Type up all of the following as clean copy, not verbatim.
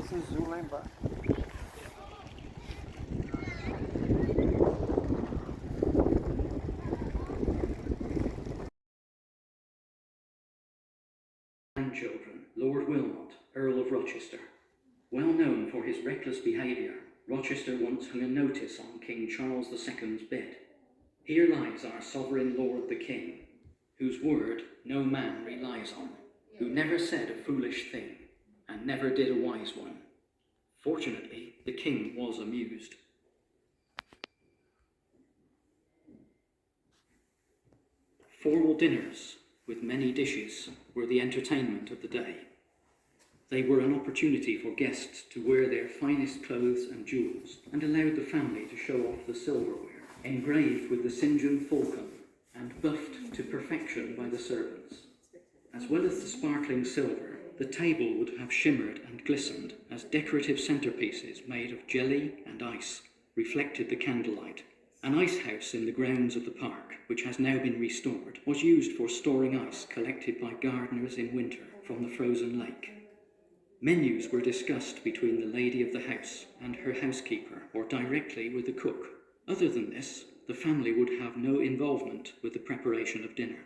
Preciso lembrar. Grandchildren, Lord Wilmot, Earl of Rochester. Well known for his reckless behaviour, Rochester once hung a notice on King Charles II's bed. Here lies our sovereign lord the king, whose word no man relies on, who never said a foolish thing, and never did a wise one. Fortunately, the king was amused. Formal dinners, with many dishes, were the entertainment of the day. They were an opportunity for guests to wear their finest clothes and jewels, and allowed the family to show off the silverware, engraved with the St. John falcon, and buffed to perfection by the servants. As well as the sparkling silver, the table would have shimmered and glistened as decorative centerpieces made of jelly and ice reflected the candlelight. An ice house in the grounds of the park, which has now been restored, was used for storing ice collected by gardeners in winter from the frozen lake. Menus were discussed between the lady of the house and her housekeeper, or directly with the cook. Other than this, the family would have no involvement with the preparation of dinner.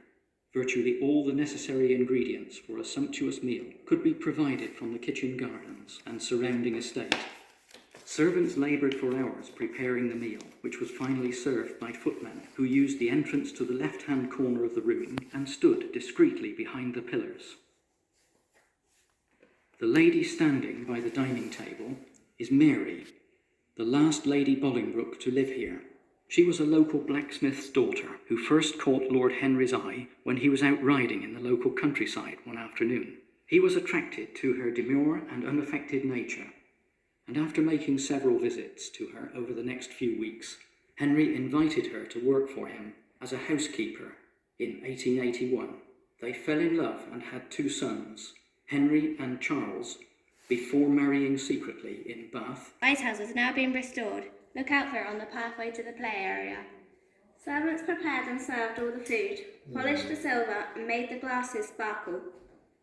Virtually all the necessary ingredients for a sumptuous meal could be provided from the kitchen gardens and surrounding estate. Servants laboured for hours preparing the meal, which was finally served by footmen, who used the entrance to the left-hand corner of the room and stood discreetly behind the pillars. The lady standing by the dining table is Mary, the last Lady Bollingbrook to live here. She was a local blacksmith's daughter who first caught Lord Henry's eye when he was out riding in the local countryside one afternoon. He was attracted to her demure and unaffected nature, and after making several visits to her over the next few weeks, Henry invited her to work for him as a housekeeper in 1881. They fell in love and had 2 sons, Henry and Charles, before marrying secretly in Bath. Lighthouse has now been restored. Look out for it on the pathway to the play area. Servants prepared and served all the food, polished the silver and made the glasses sparkle.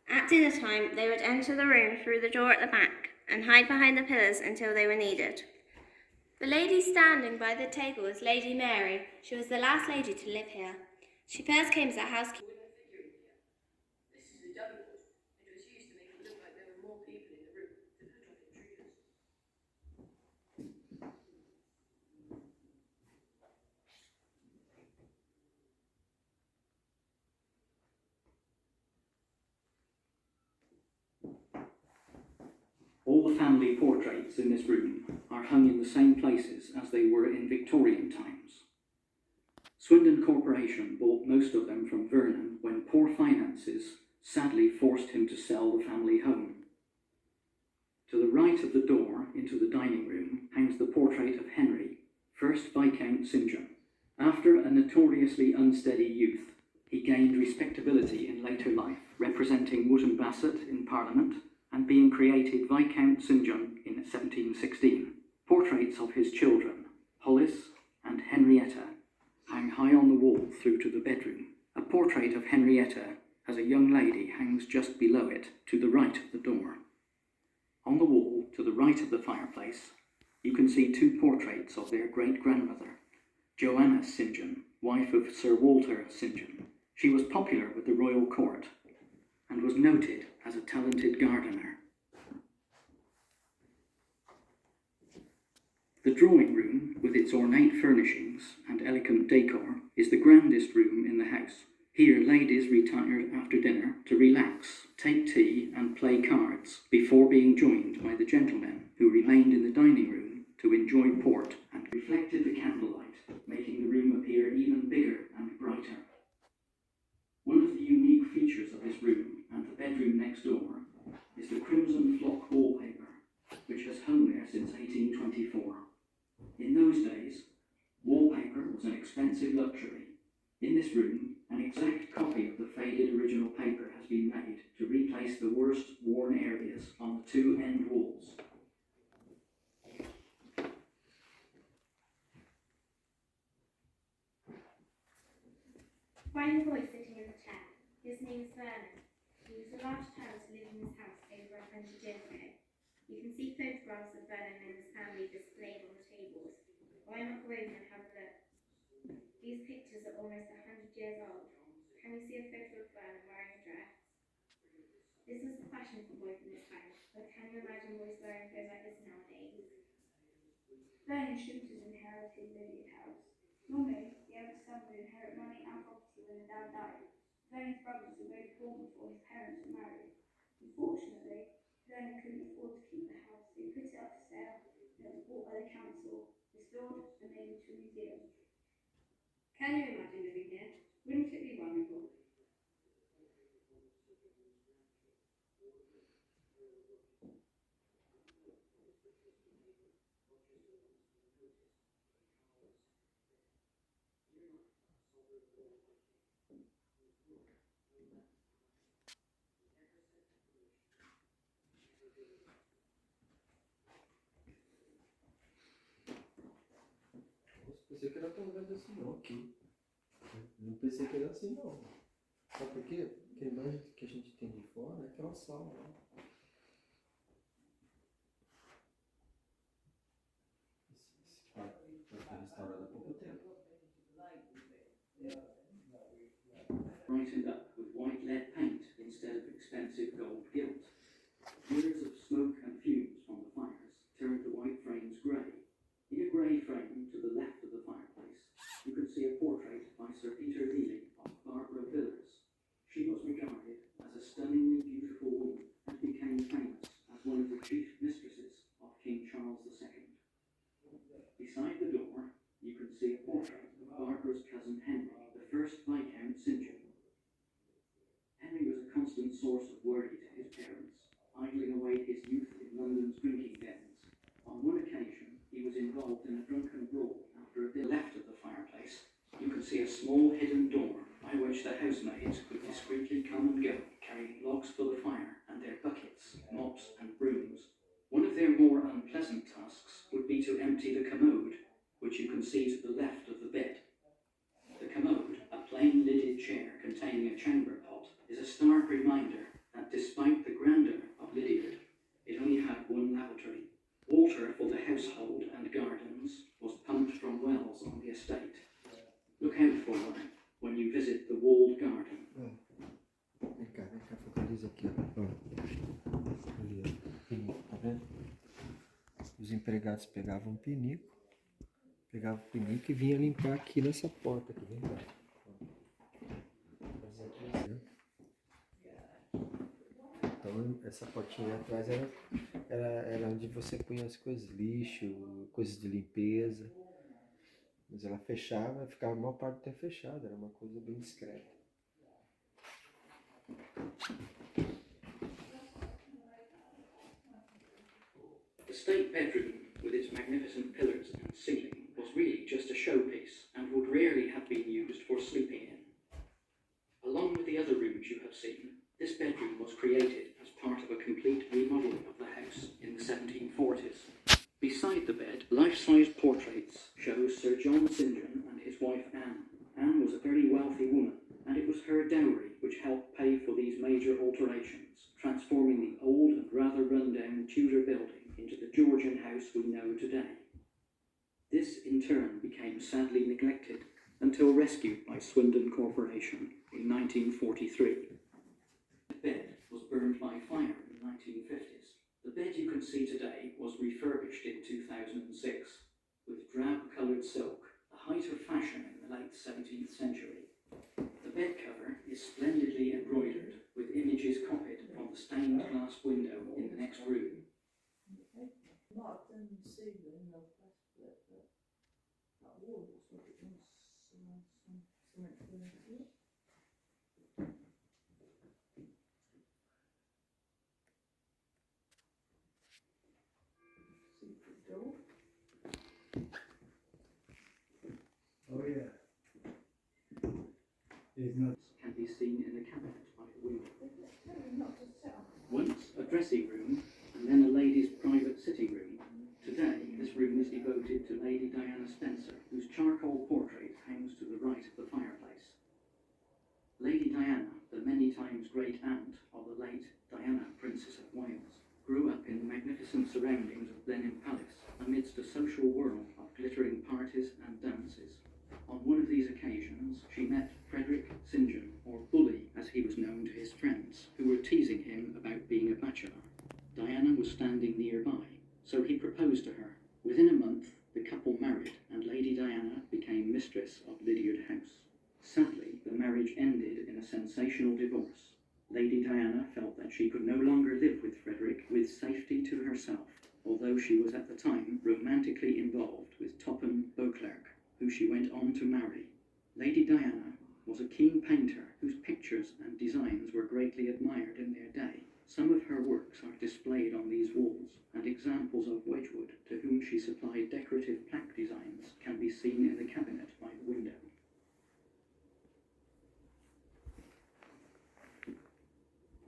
At dinner time, they would enter the room through the door at the back and hide behind the pillars until they were needed. The lady standing by the table was Lady Mary. She was the last lady to live here. She first came as a housekeeper. All the family portraits in this room are hung in the same places as they were in Victorian times. Swindon Corporation bought most of them from Vernon when poor finances sadly forced him to sell the family home. To the right of the door into the dining room hangs the portrait of Henry, 1st Viscount St. John. After a notoriously unsteady youth, he gained respectability in later life, representing Wootton Bassett in Parliament and being created Viscount St. John in 1716. Portraits of his children, Hollis and Henrietta, hang high on the wall through to the bedroom. A portrait of Henrietta as a young lady hangs just below it, to the right of the door. On the wall, to the right of the fireplace, you can see 2 portraits of their great-grandmother, Joanna St. John, wife of Sir Walter St. John. She was popular with the royal court and was noted as a talented gardener. The drawing room, with its ornate furnishings and elegant decor, is the grandest room in the house. Here ladies retired after dinner to relax, take tea and play cards, before being joined by the gentlemen who remained in the dining room to enjoy port and reflected the candlelight, making the room appear even bigger and brighter. One of the unique features of this room and the bedroom next door is the crimson flock wallpaper, which has hung there since 1824. In those days, wallpaper was an expensive luxury. In this room, an exact copy of the faded original paper has been made to replace the worst worn areas on the 2 end walls. Fine boy sitting in the chair. His name is Vernon. He was the last child to live in this house over 100 years ago. You can see photographs of Vernon and his family displayed on the tables. Why not go over and have a look? These pictures are almost 100 years old. Can you see a photo of Vernon wearing a dress? This was the fashion for boys in this time, but can you imagine boys wearing clothes like this nowadays? Vernon shouldn't have inherited Lydiard house. Normally, the eldest son would inherit money and property when the dad died. Vernon's brothers were both born before his parents were married. Unfortunately, Vernon couldn't afford to keep the house, so he put it up for sale, and it was bought by the council, restored, and made into a museum. Can you imagine living here? Wouldn't it be wonderful? Pensei que era tão grande assim não aqui. Não pensei que era assim não. Sabe por quê? Porque a imagem que a gente tem de fora é aquela sala, né? Esse quarto foi restaurado há pouco tempo. Brightened up with white lead paint instead of expensive gold gilt. Years of smoke and fumes from the fires turned the white frames grey. In a grey frame to the left of the fireplace, you could see a portrait by Sir Peter Lely of Barbara Villars. She was regarded as a stunningly beautiful woman and became famous as one of the chief mistresses of King Charles II. Beside the door, you could see a portrait of Barbara's cousin Henry, the first Viscount St. John. Henry was a constant source of worry to his parents, idling away his youth in London's drinking dens. On one occasion, he was involved in a drunken brawl after a bit left of the fireplace. You could see a small hidden door by which the housemaids could discreetly come and go, carrying logs for the fire and their buckets, mops and brooms. One of their more unpleasant tasks would be to empty the commode, which you can see to the left of the bed. The commode, a plain lidded chair containing a chamber pot, is a stark reminder that despite the grandeur of Lydiard, it only had one lavatory. Water for the household and gardens was pumped from wells on the estate. Look out for one when you visit the walled garden. Vem cá, focaliza aqui, ó. Ali, ó. Pinico, tá vendo? Os empregados pegavam o pinico e vinham limpar aqui nessa porta aqui, vem cá. Então essa portinha atrás era onde você punha as coisas, lixo, coisas de limpeza. Mas ela fechava, ficava a maior parte do tempo fechada, era uma coisa bem discreta. The state bedroom, with its magnificent pillars and ceiling, was really just a showpiece and would rarely have been used for sleeping in. Along with the other rooms you have seen, this bedroom was created as part of a complete remodelling of the house in the 1740s. Beside the bed, life-size portraits show Sir John St. John and his wife Anne. Anne was a very wealthy woman, and it was her dowry which helped pay for these major alterations, transforming the old and rather run-down Tudor building into the Georgian house we know today. This, in turn, became sadly neglected until rescued by Swindon Corporation in 1943. The bed was burned by fire in the 1950s. The bed you can see today was refurbished in 2006 with drab-coloured silk, the height of fashion in the late 17th century. The bed cover is splendidly embroidered with images copied from the stained glass window in the next room. Oh yeah. It's not. Can be seen in the cabinet by the window. Once a dressing room and then a lady's private sitting room, today this room is devoted to Lady Diana Spencer, whose charcoal portrait hangs to the right of the fireplace. Lady Diana, the many times great aunt of the late Diana, Princess of Wales, grew up in the magnificent magnificent surroundings of Blenheim Palace, amidst a social whirl of glittering parties and dances. On one of these occasions, she met Frederick St. John, or Bully as he was known to his friends, who were teasing him about being a bachelor. Diana was standing nearby, so he proposed to her. Within a month, the couple married, and Lady Diana became mistress of Lydiard House. Sadly, the marriage ended in a sensational divorce. Lady Diana felt that she could no longer live with Frederick with safety to herself, although she was at the time romantically involved with Topham Beauclerk, who she went on to marry. Lady Diana was a keen painter whose pictures and designs were greatly admired in their day. Some of her works are displayed on these walls, and examples of Wedgwood, to whom she supplied decorative plaque designs, can be seen in the cabinet by the window.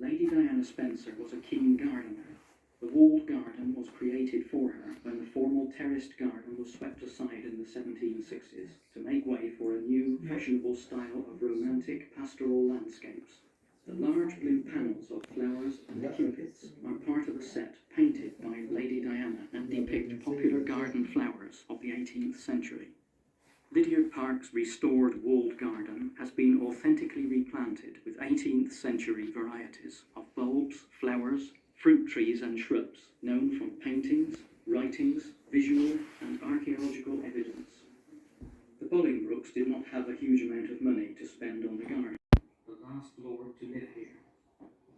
Lady Diana Spencer was a keen gardener. The walled garden was created for her when the formal terraced garden was swept aside in the 1760s to make way for a new, fashionable style of romantic pastoral landscapes. The large blue panels of flowers and cupids are part of a set painted by Lady Diana and depict popular garden flowers of the 18th century. Lydiard Park's restored walled garden has been authentically replanted with 18th century varieties of bulbs, flowers, fruit trees and shrubs, known from paintings, writings, visual and archaeological evidence. The Bollingbrookes did not have a huge amount of money to spend on the garden. The last lord to live here.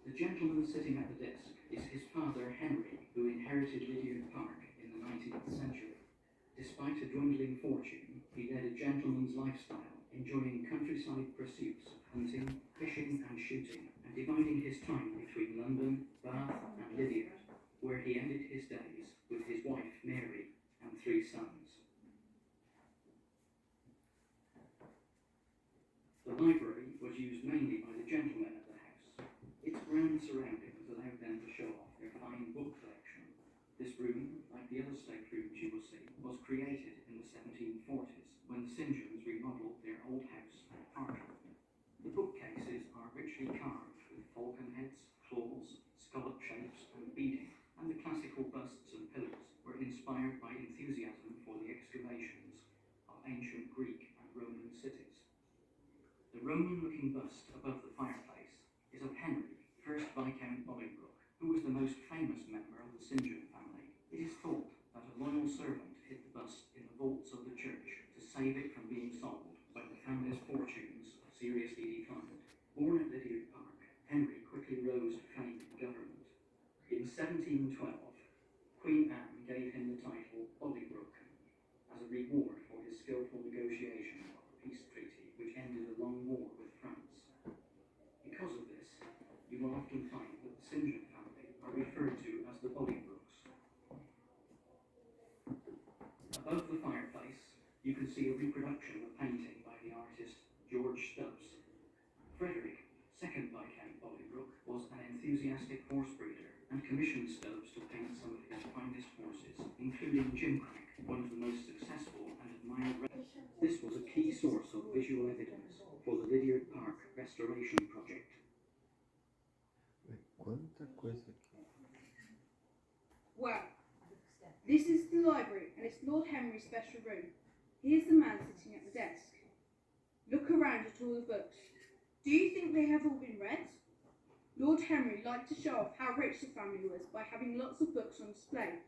The gentleman sitting at the desk is his father Henry, who inherited Lydiard Park in the 19th century. Despite a dwindling fortune, he led a gentleman's lifestyle, enjoying countryside pursuits of hunting, fishing and shooting, and dividing his time between London, Bath and Lydiard, where he ended his days with his wife Mary and 3 sons. The library was used mainly by the gentlemen of the house. Its grand surroundings allowed them to show off their fine book collection. This room, like the other staterooms you will see, was created in the 1740s when the St. Johns remodeled their old house at Parkham. The bookcases are richly carved with falcon heads, claws, scallop shapes and beading, and the classical busts and pillars were inspired by enthusiasm for the excavations of ancient Greek and Roman cities. The Roman-looking bust above the fireplace is of Henry, 1st Viscount Bolingbroke, who was the most famous member of the St. John family. It is thought that a loyal servant hid the bust in the vaults of the church to save it from being sold when the family's fortunes seriously declined. Born at Lydiard Park, Henry quickly rose to fame in government. In 1712, Queen Anne gave him the title Bolingbroke as a reward for his skillful negotiation of the peace treaty which ended a long war with France. Because of this, you will often find that the St. John family are referred to as the Bollingbrookes. Above the fireplace, you can see a reproduction of a painting by the artist George Stubbs. Frederick, 2nd Viscount Bolingbroke, was an enthusiastic horse breeder and commissioned Stubbs to paint some of his finest horses, including Gimcrack, one of the most successful and admired. This was a key source of visual evidence for the Lydiard Park restoration project. Quanta coisa aqui. Wow. This is the library, and it's Lord Henry's special room. Here's the man sitting at the desk. Look around at all the books. Do you think they have all been read? Lord Henry liked to show off how rich the family was by having lots of books on display.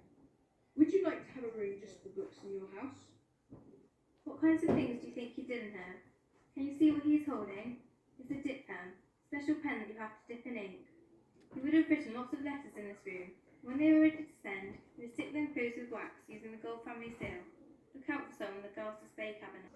Would you like to have a room just for books in your house? What kinds of things do you think he did in here? Can you see what he's holding? It's a dip pen, special pen that you have to dip in ink. He would have written lots of letters in this room. When they were ready to send, he would stick them closed with wax using the gold family seal. Look out for some in the glass display cabinet.